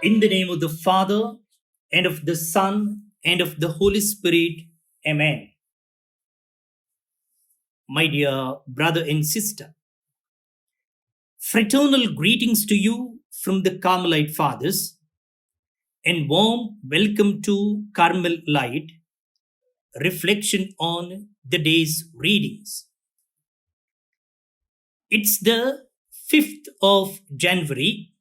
In the name of the Father, and of the Son, and of the Holy Spirit. Amen. My dear brother and sister, fraternal greetings to you from the Carmelite Fathers, and warm welcome to Carmel Light, reflection on the day's readings. It's the 5th of January,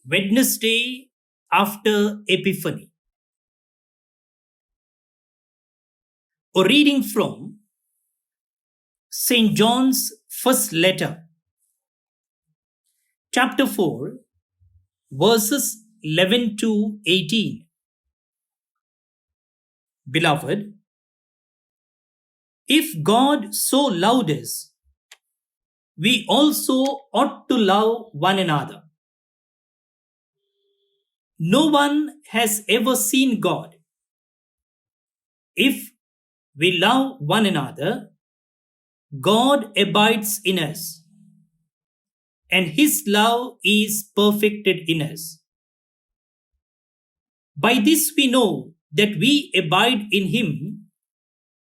Wednesday after Epiphany. A reading from St. John's first letter, chapter 4, verses 11 to 18. Beloved, if God so loved us, we also ought to love one another. No one has ever seen God. If we love one another, God abides in us, and His love is perfected in us. By this we know that we abide in Him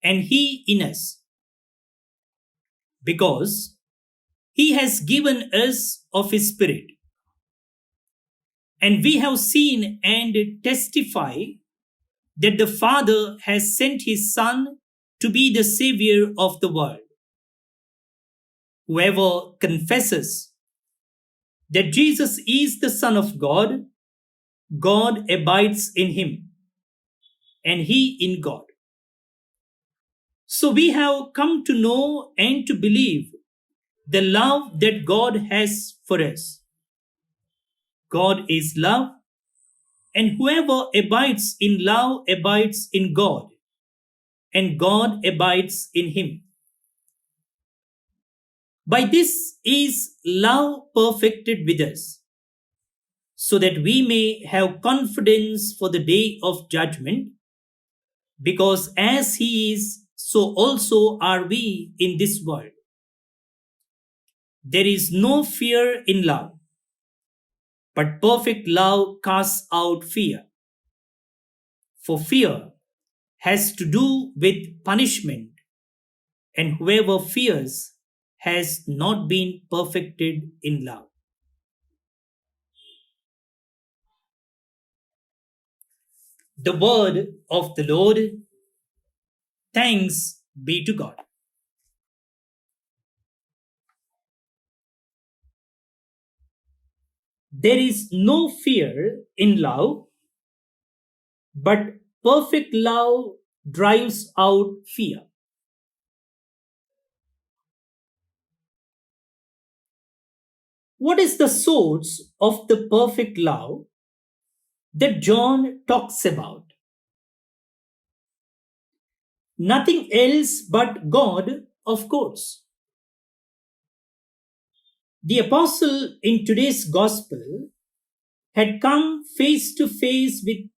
and He in us, because He has given us of His Spirit. And we have seen and testify that the Father has sent His Son to be the Savior of the world. Whoever confesses that Jesus is the Son of God, God abides in him, and he in God. So we have come to know and to believe the love that God has for us. God is love, and whoever abides in love abides in God, and God abides in him. By this is love perfected with us, so that we may have confidence for the day of judgment, because as He is, so also are we in this world. There is no fear in love, but perfect love casts out fear. For fear has to do with punishment, and whoever fears has not been perfected in love. The word of the Lord. Thanks be to God. There is no fear in love, but perfect love drives out fear. What is the source of the perfect love that John talks about? Nothing else but God, of course. The apostle in today's gospel had come face to face with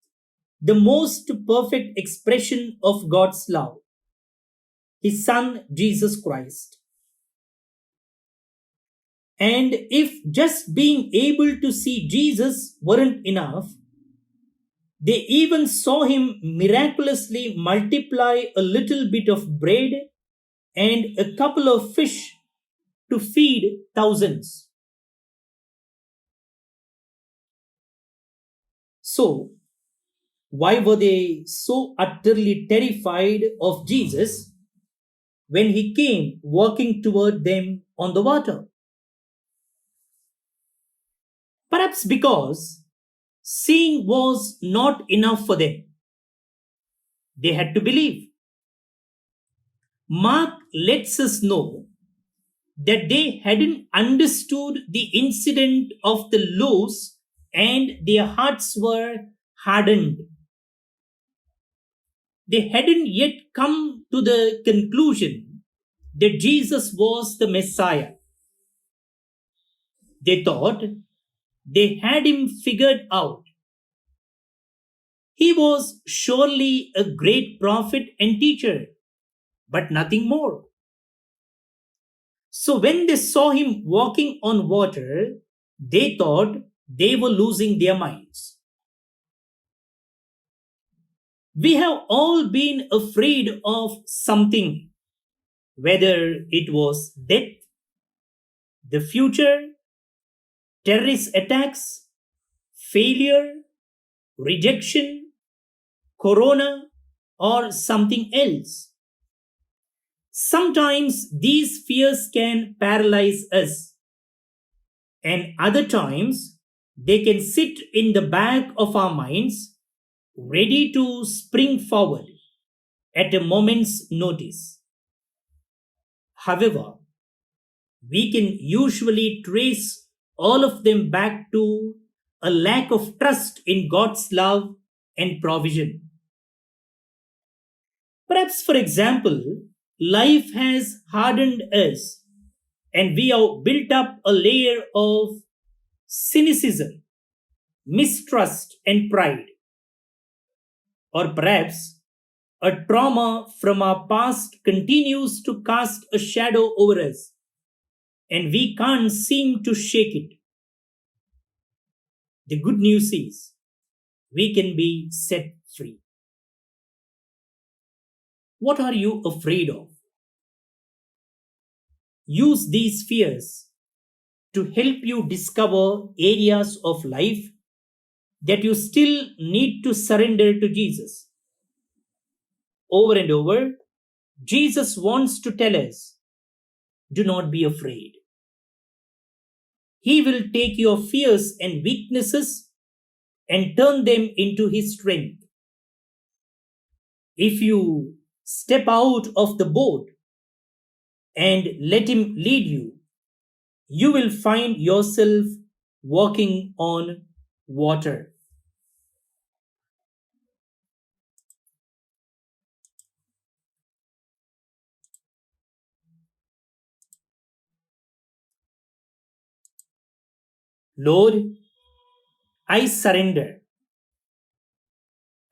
the most perfect expression of God's love, His Son Jesus Christ. And if just being able to see Jesus weren't enough, they even saw Him miraculously multiply a little bit of bread and a couple of fish to feed thousands. So, why were they so utterly terrified of Jesus when He came walking toward them on the water? Perhaps because seeing was not enough for them. They had to believe. Mark lets us know that they hadn't understood the incident of the loaves and their hearts were hardened. They hadn't yet come to the conclusion that Jesus was the Messiah. They thought they had Him figured out. He was surely a great prophet and teacher, but nothing more. So when they saw Him walking on water, they thought they were losing their minds. We have all been afraid of something, whether it was death, the future, terrorist attacks, failure, rejection, corona, or something else. Sometimes these fears can paralyze us, and other times they can sit in the back of our minds, ready to spring forward at a moment's notice. However, we can usually trace all of them back to a lack of trust in God's love and provision. Perhaps, for example, life has hardened us and we have built up a layer of cynicism, mistrust, and pride. Or perhaps a trauma from our past continues to cast a shadow over us and we can't seem to shake it. The good news is we can be set free. What are you afraid of? Use these fears to help you discover areas of life that you still need to surrender to Jesus. Over and over, Jesus wants to tell us, do not be afraid. He will take your fears and weaknesses and turn them into His strength. If you step out of the boat and let Him lead you, you will find yourself walking on water. Lord, I surrender.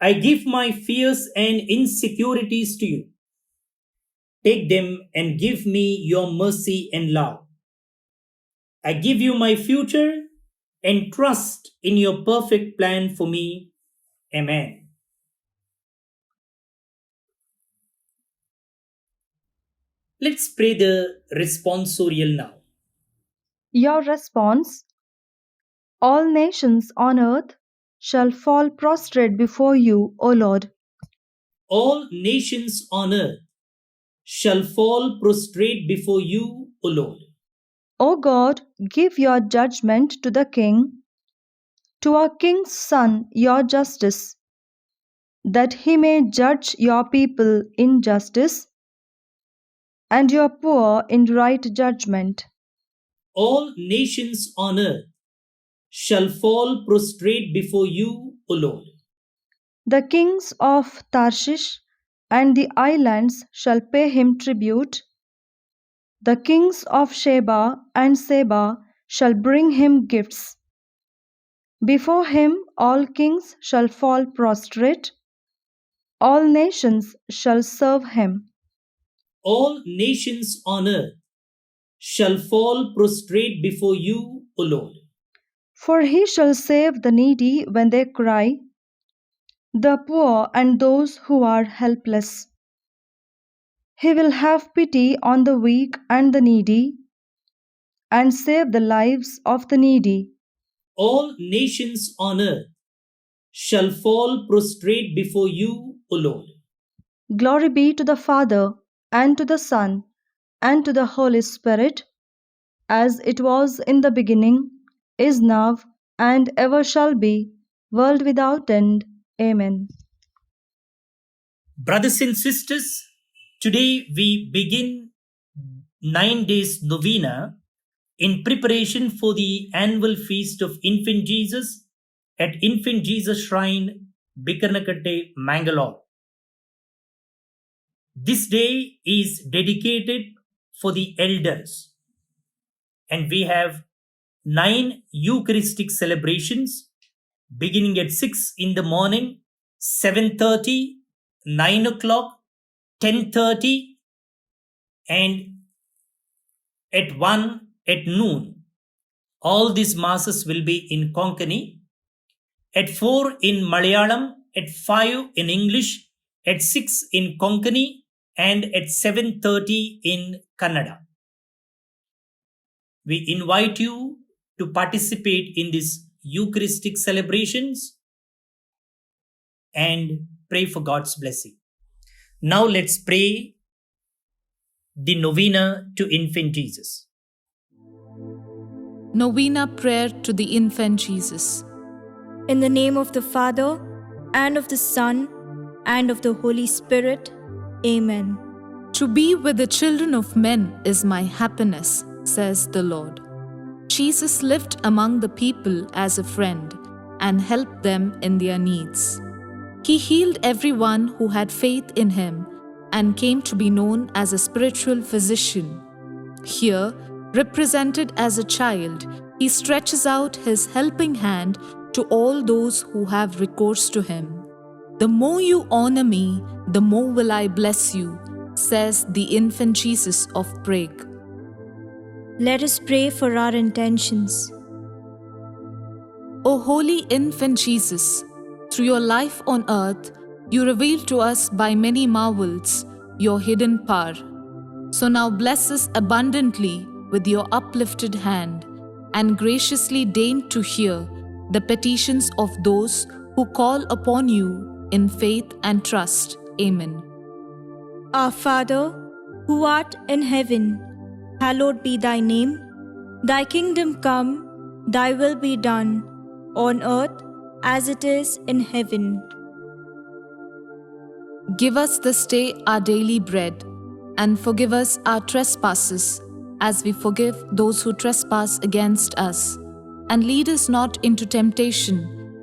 I give my fears and insecurities to you. Take them and give me your mercy and love. I give you my future and trust in your perfect plan for me. Amen. Let's pray the responsorial now. Your response: all nations on earth shall fall prostrate before you, O Lord. All nations on earth shall fall prostrate before you, O Lord. O God, give your judgment to the king, to our king's son your justice, that he may judge your people in justice and your poor in right judgment. All nations on earth shall fall prostrate before you, O Lord. The kings of Tarshish and the islands shall pay him tribute. The kings of Sheba and Seba shall bring him gifts. Before him all kings shall fall prostrate, all nations shall serve him. All nations on earth shall fall prostrate before you, O Lord. For he shall save the needy when they cry, the poor and those who are helpless. He will have pity on the weak and the needy, and save the lives of the needy. All nations on earth shall fall prostrate before you, O Lord. Glory be to the Father, and to the Son, and to the Holy Spirit, as it was in the beginning, is now, and ever shall be, world without end. Amen. Brothers and sisters, today we begin 9 days novena in preparation for the annual feast of Infant Jesus at Infant Jesus Shrine, Bikarnakatte, Mangalore. This day is dedicated for the elders, and we have 9 Eucharistic celebrations beginning at 6 in the morning, 7:30, 9 o'clock, 10:30, and at 1 at noon. All these masses will be in Konkani, at 4 in Malayalam, at 5 in English, at 6 in Konkani, and at 7:30 in Kannada. We invite you to participate in these Eucharistic celebrations and pray for God's blessing. Now let's pray the novena to Infant Jesus. Novena Prayer to the Infant Jesus. In the name of the Father, and of the Son, and of the Holy Spirit. Amen. To be with the children of men is my happiness, says the Lord. Jesus lived among the people as a friend and helped them in their needs. He healed everyone who had faith in him and came to be known as a spiritual physician. Here, represented as a child, he stretches out his helping hand to all those who have recourse to him. The more you honor me, the more will I bless you, says the infant Jesus of Prague. Let us pray for our intentions. O holy infant Jesus, through your life on earth, you revealed to us by many marvels your hidden power. So now bless us abundantly with your uplifted hand, and graciously deign to hear the petitions of those who call upon you in faith and trust. Amen. Our Father, who art in heaven, hallowed be thy name. Thy kingdom come, thy will be done, on earth as it is in heaven. Give us this day our daily bread, and forgive us our trespasses, as we forgive those who trespass against us. And lead us not into temptation,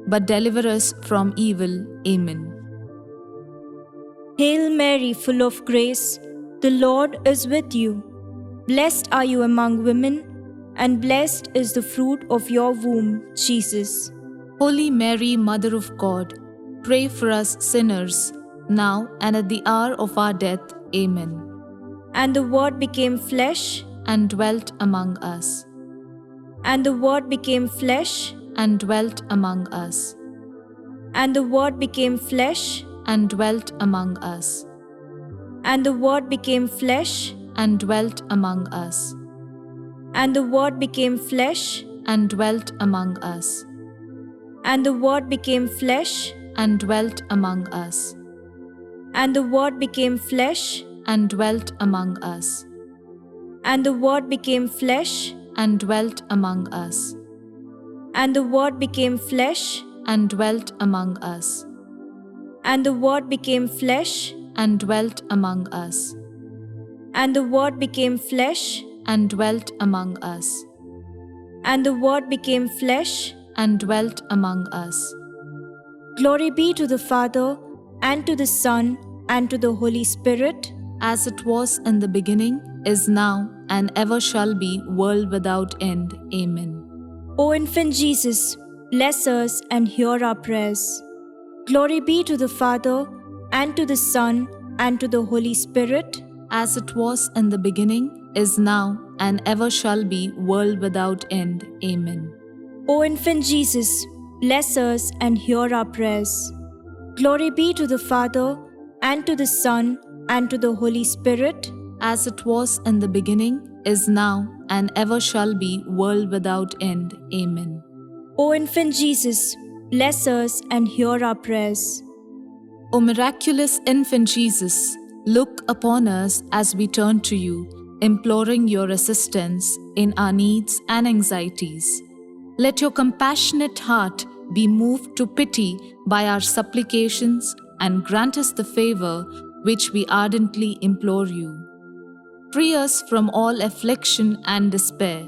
but deliver us from evil. Amen. Hail Mary, full of grace, the Lord is with you. Blessed are you among women, and blessed is the fruit of your womb, Jesus. Holy Mary, Mother of God, pray for us sinners, now and at the hour of our death. Amen. And the Word became flesh, And dwelt among us, and the Word became flesh, and dwelt among us, and the Word became flesh, and dwelt among us, and the Word became flesh, and dwelt among us, and the Word became flesh, and dwelt among us, and the Word became flesh, and dwelt among us, and the Word became flesh, and dwelt among us, and the Word became flesh, and dwelt among us, and the Word became flesh, and dwelt among us, and the Word became flesh, and dwelt among us, and the Word became flesh, and dwelt among us, and the Word became flesh. and dwelt among us. Glory be to the Father, and to the Son, and to the Holy Spirit. As it was in the beginning, is now, and ever shall be, world without end. Amen. O infant Jesus, bless us and hear our prayers. Glory be to the Father, and to the Son, and to the Holy Spirit. As it was in the beginning, is now, and ever shall be, world without end. Amen. O infant Jesus, bless us and hear our prayers. Glory be to the Father, and to the Son, and to the Holy Spirit. As it was in the beginning, is now, and ever shall be, world without end. Amen. O infant Jesus, bless us and hear our prayers. O miraculous infant Jesus, look upon us as we turn to you, imploring your assistance in our needs and anxieties. Let your compassionate heart be moved to pity by our supplications, and grant us the favor which we ardently implore you. Free us from all affliction and despair,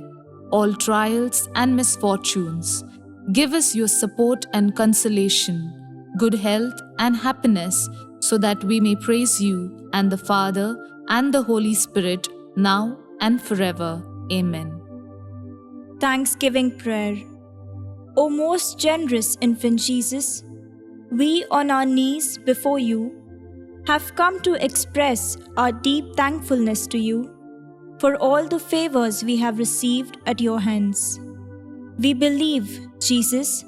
all trials and misfortunes. Give us your support and consolation, good health and happiness, so that we may praise you and the Father and the Holy Spirit, now and forever. Amen. Thanksgiving Prayer. O most generous infant Jesus, we on our knees before you have come to express our deep thankfulness to you for all the favors we have received at your hands. We believe, Jesus,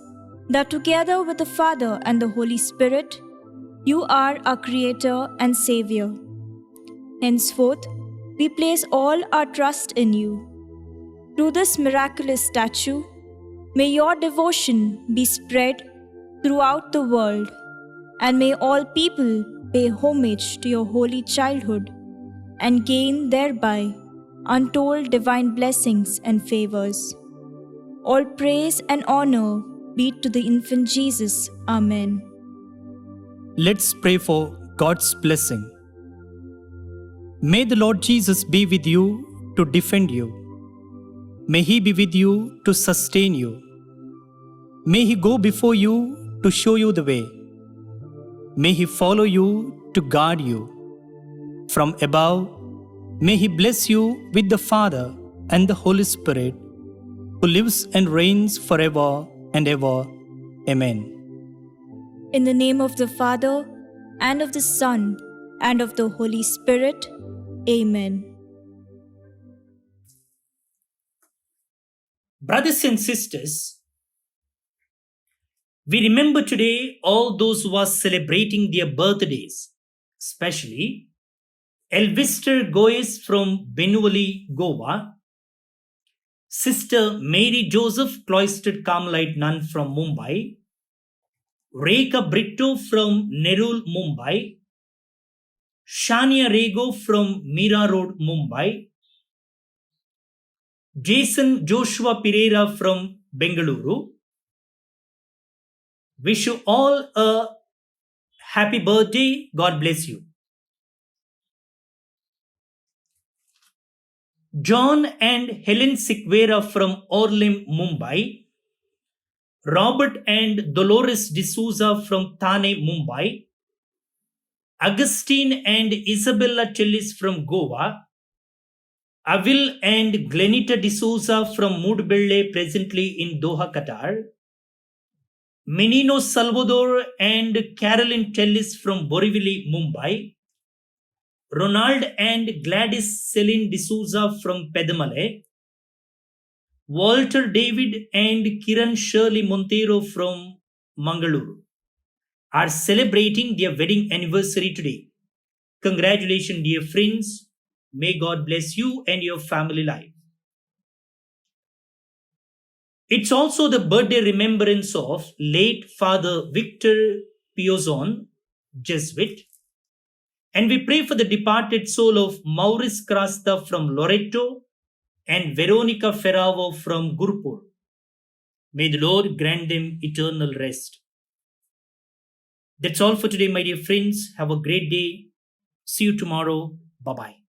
that together with the Father and the Holy Spirit, you are our Creator and Savior. Henceforth, we place all our trust in you. Through this miraculous statue, may your devotion be spread throughout the world, and may all people pay homage to your holy childhood and gain thereby untold divine blessings and favors. All praise and honor be to the infant Jesus. Amen. Let's pray for God's blessing. May the Lord Jesus be with you to defend you. May He be with you to sustain you. May He go before you to show you the way. May He follow you to guard you. From above, may He bless you with the Father and the Holy Spirit, who lives and reigns forever and ever. Amen. In the name of the Father, and of the Son, and of the Holy Spirit. Amen. Brothers and sisters, we remember today all those who are celebrating their birthdays, especially Elvister Goes from Benuvali, Goa, Sister Mary Joseph, cloistered Carmelite nun from Mumbai, Rekha Brito from Nerul, Mumbai, Shania Rego from Mira Road, Mumbai, Jason Joshua Pereira from Bengaluru. Wish you all a happy birthday. God bless you. John and Helen Sikvera from Orlim, Mumbai, Robert and Dolores D'Souza from Thane, Mumbai, Augustine and Isabella Tellis from Goa, Avil and Glenita D'Souza from Mudbelle, presently in Doha, Qatar, Menino Salvador and Carolyn Tellis from Borivali, Mumbai, Ronald and Gladys Celine D'Souza from Pedamale, Walter David and Kiran Shirley Montero from Mangaluru are celebrating their wedding anniversary today. Congratulations, dear friends. May God bless you and your family life. It's also the birthday remembrance of late Father Victor Piozon, Jesuit. And we pray for the departed soul of Maurice Crasta from Loreto and Veronica Ferravo from Gurpur. May the Lord grant them eternal rest. That's all for today, my dear friends. Have a great day. See you tomorrow. Bye-bye.